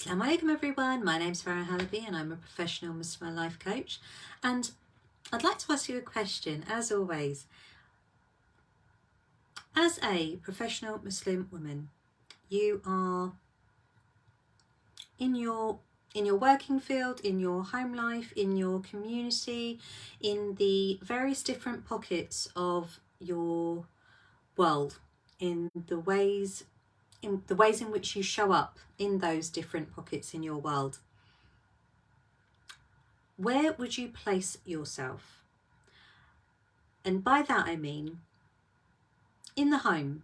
Assalamu alaikum everyone, my name's Farah Halabi and I'm a professional Muslim life coach, and I'd like to ask you a question as always. As a professional Muslim woman, you are in your working field, in your home life, in your community, in the various different pockets of your world, in the ways in which you show up in those different pockets in your world. Where would you place yourself? And by that I mean, in the home,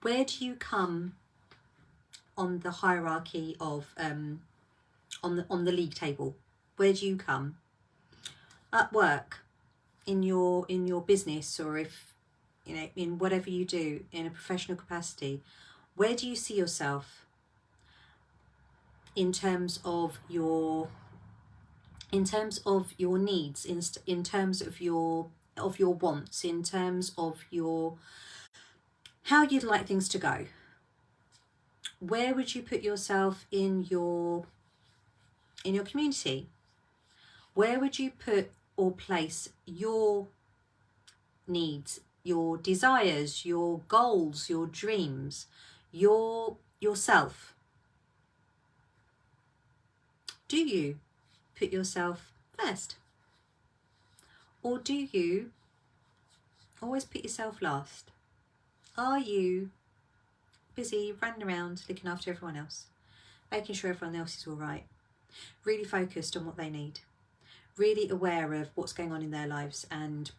where do you come on the hierarchy of on the league table? Where do you come? At work, in your business, or if in whatever you do in a professional capacity, where do you see yourself in terms of your needs, in terms of your wants, in terms of your how you'd like things to go? Where would you put yourself in your community? Where would you put or place your needs, your desires, your goals, your dreams, yourself? Do you put yourself first? Or do you always put yourself last? Are you busy running around looking after everyone else, making sure everyone else is all right, really focused on what they need, really aware of what's going on in their lives, and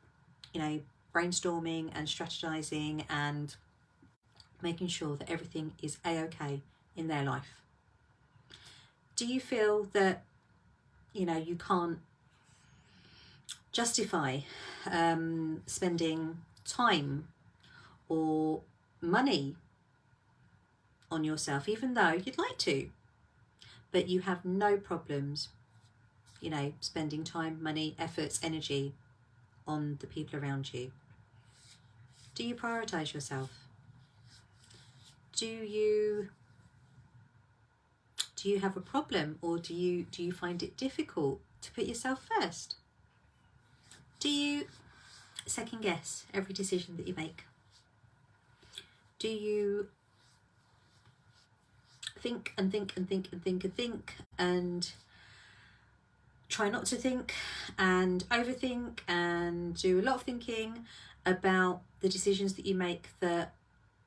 brainstorming and strategizing and making sure that everything is a-okay in their life? Do you feel that you can't justify spending time or money on yourself, even though you'd like to, but you have no problems spending time, money, efforts, energy on the people around you? Do you prioritize yourself? Do you have a problem, or do you find it difficult to put yourself first? Do you second guess every decision that you make? Do you think and think and think and think and think and try not to think and overthink and do a lot of thinking about the decisions that you make that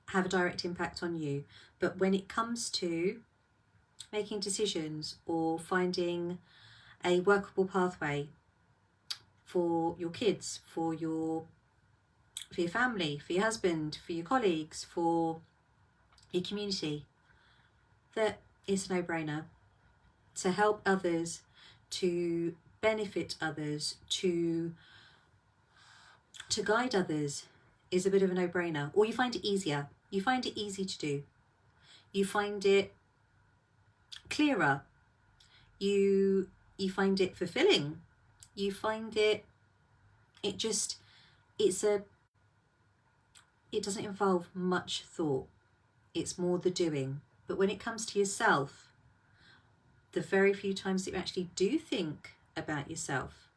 have a direct impact on you, but when it comes to making decisions or finding a workable pathway for your kids, for your family, for your husband, for your colleagues, for your community, that it's a no-brainer to help others, to benefit others, to guide others, is a bit of a no-brainer? Or you find it easier? You find it easy to do? You find it clearer? You find it fulfilling? You find it doesn't involve much thought. It's more the doing. But when it comes to yourself, the very few times that you actually do think about yourself,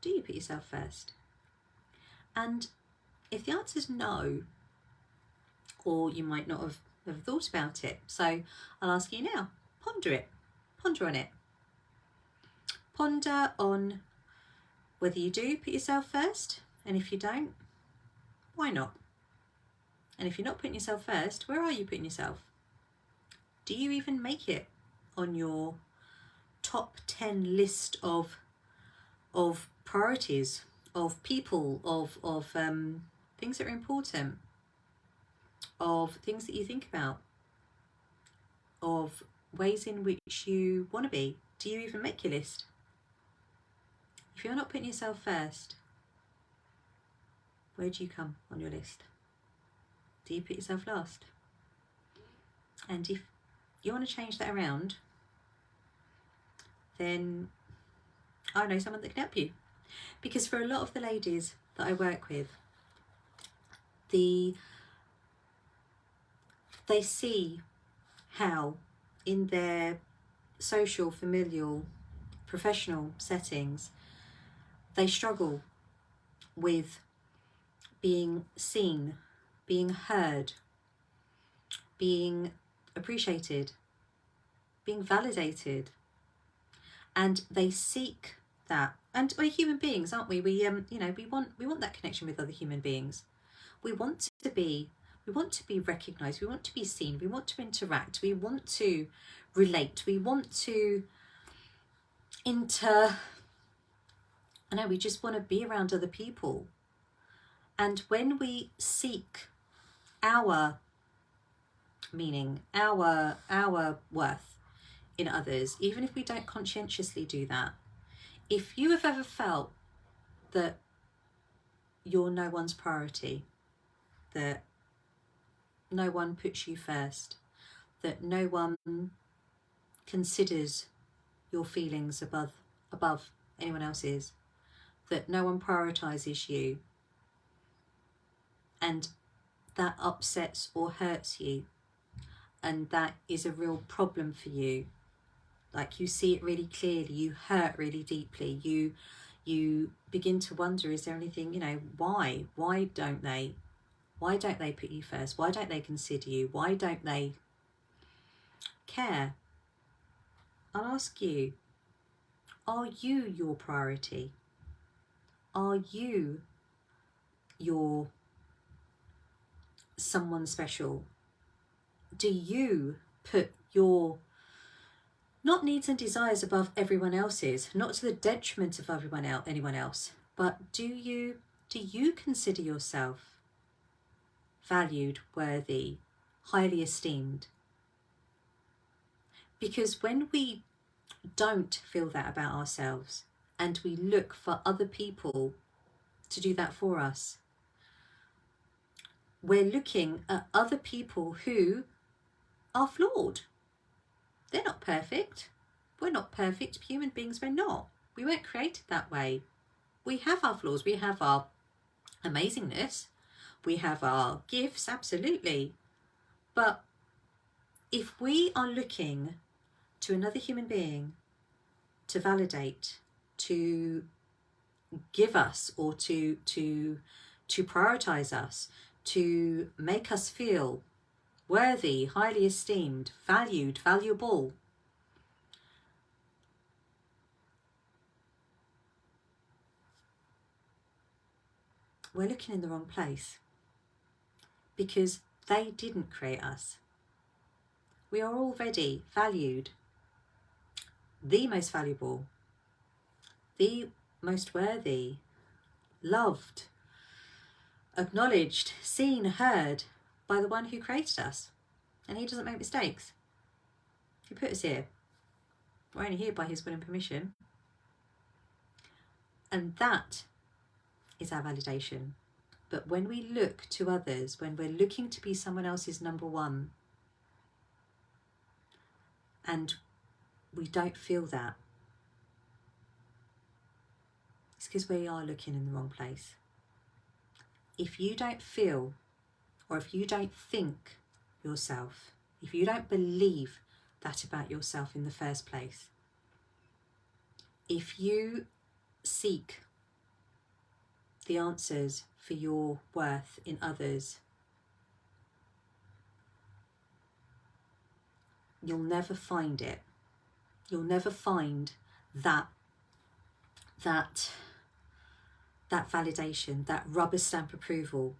do you put yourself first? And if the answer is no, or you might not have thought about it, so I'll ask you now, ponder on it. Ponder on whether you do put yourself first, and if you don't, why not? And if you're not putting yourself first, where are you putting yourself? Do you even make it on your top 10 list of priorities, of people, of things that are important, of things that you think about, of ways in which you want to be? Do you even make your list? If you're not putting yourself first, where do you come on your list? Do you put yourself last? And if you want to change that around, then I know someone that can help you. Because for a lot of the ladies that I work with, they see how in their social, familial, professional settings, they struggle with being seen, being heard, being appreciated, being validated, and they seek that. And we're human beings, aren't we? We we want that connection with other human beings. We want to be recognized, we want to be seen, we want to interact, we want to relate, we want to we just want to be around other people. And when we seek our meaning, our worth in others, even if we don't conscientiously do that, if you have ever felt that you're no one's priority, that no one puts you first, that no one considers your feelings above anyone else's, that no one prioritizes you, and that upsets or hurts you, and that is a real problem for you, like you see it really clearly, you hurt really deeply, you begin to wonder, is there anything, why don't they put you first? Why don't they consider you? Why don't they care? I'll ask you, are you your priority? Are you your someone special? Do you put your not needs and desires above everyone else's, not to the detriment of anyone else, but do you consider yourself valued, worthy, highly esteemed? Because when we don't feel that about ourselves and we look for other people to do that for us, we're looking at other people who are flawed. They're not perfect. We're not perfect human beings. We're not. We weren't created that way. We have our flaws. We have our amazingness. We have our gifts, absolutely. But if we are looking to another human being to validate, to give us, or to prioritize us, to make us feel worthy, highly esteemed, valued, valuable, we're looking in the wrong place, because they didn't create us. We are already valued, the most valuable, the most worthy, loved, acknowledged, seen, heard by the one who created us. And he doesn't make mistakes. He put us here. We're only here by his will and permission. And that is our validation. But when we look to others, when we're looking to be someone else's number one, and we don't feel that, it's because we are looking in the wrong place. If you don't feel, or if you don't think yourself, if you don't believe that about yourself in the first place, if you seek the answers for your worth in others, you'll never find it. You'll never find that validation, that rubber stamp approval,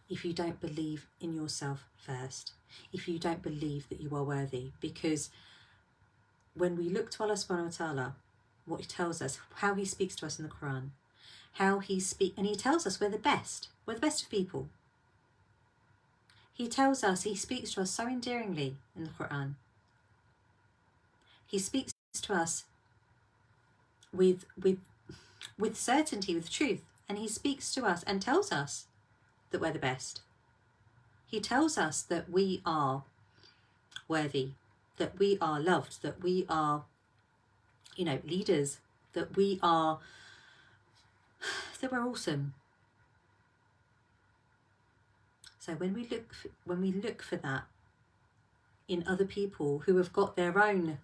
if you don't believe in yourself first, if you don't believe that you are worthy. Because when we look to Allah subhanahu wa ta'ala, what he tells us, how he speaks to us in the Quran, and he tells us we're the best of people. He tells us, he speaks to us so endearingly in the Quran. He speaks to us with certainty, with truth, and he speaks to us and tells us that we're the best. He tells us that we are worthy, that we are loved, that we are, leaders, that we're awesome. So when we look for that in other people who have got their own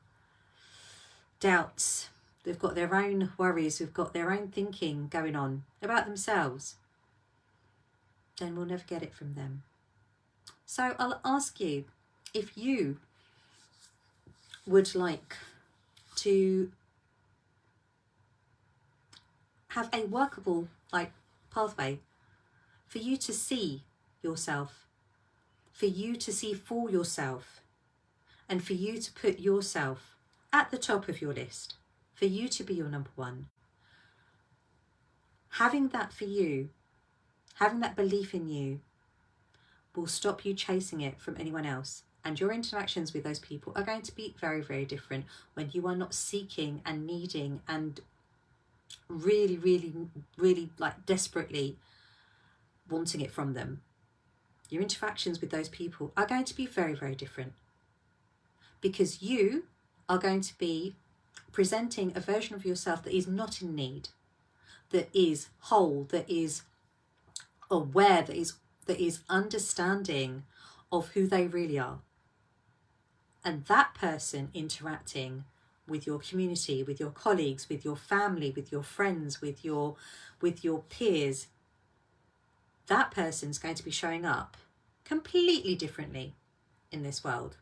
doubts, they've got their own worries, who've got their own thinking going on about themselves, then we'll never get it from them. So I'll ask you, if you would like to have a workable pathway for you to see yourself, for you to see for yourself, and for you to put yourself at the top of your list, for you to be your number one. Having that for you, having that belief in you, will stop you chasing it from anyone else. And your interactions with those people are going to be very, very different when you are not seeking and needing and really, really, really desperately wanting it from them. Your interactions with those people are going to be very, very different, because you are going to be presenting a version of yourself that is not in need, that is whole, that is aware, that is understanding of who they really are. And that person interacting with your community, with your colleagues, with your family, with your friends, with your peers, that person's going to be showing up completely differently in this world.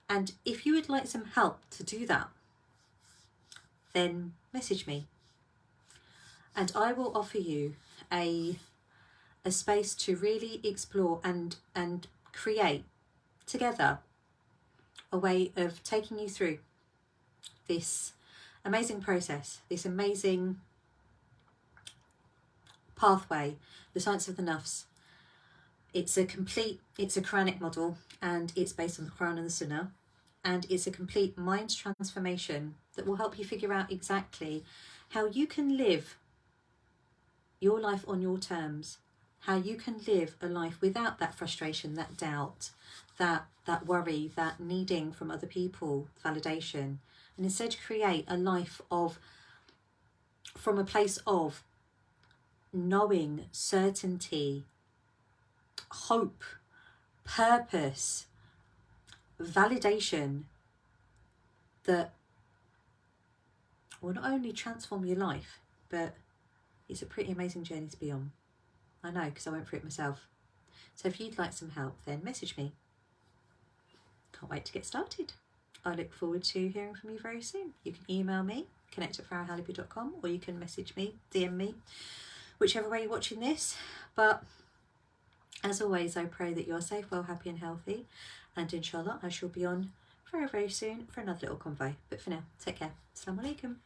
And if you would like some help to do that, then message me, and I will offer you a space to really explore and create together a way of taking you through this amazing process, this amazing pathway, the science of the Nafs. It's a Quranic model, and it's based on the Quran and the Sunnah, and it's a complete mind transformation that will help you figure out exactly how you can live your life on your terms, how you can live a life without that frustration, that doubt, that worry, that needing from other people validation, and instead create a life from a place of knowing, certainty, hope, purpose, validation, that will not only transform your life, but it's a pretty amazing journey to be on. I know, because I went through it myself. So if you'd like some help, then message me. Can't wait to get started. I look forward to hearing from you very soon. You can email me, connect@farahalibu.com, or you can message me, DM me, whichever way you're watching this. But as always, I pray that you're safe, well, happy and healthy. And inshallah, I shall be on very, very soon for another little convo. But for now, take care. Assalamu alaikum.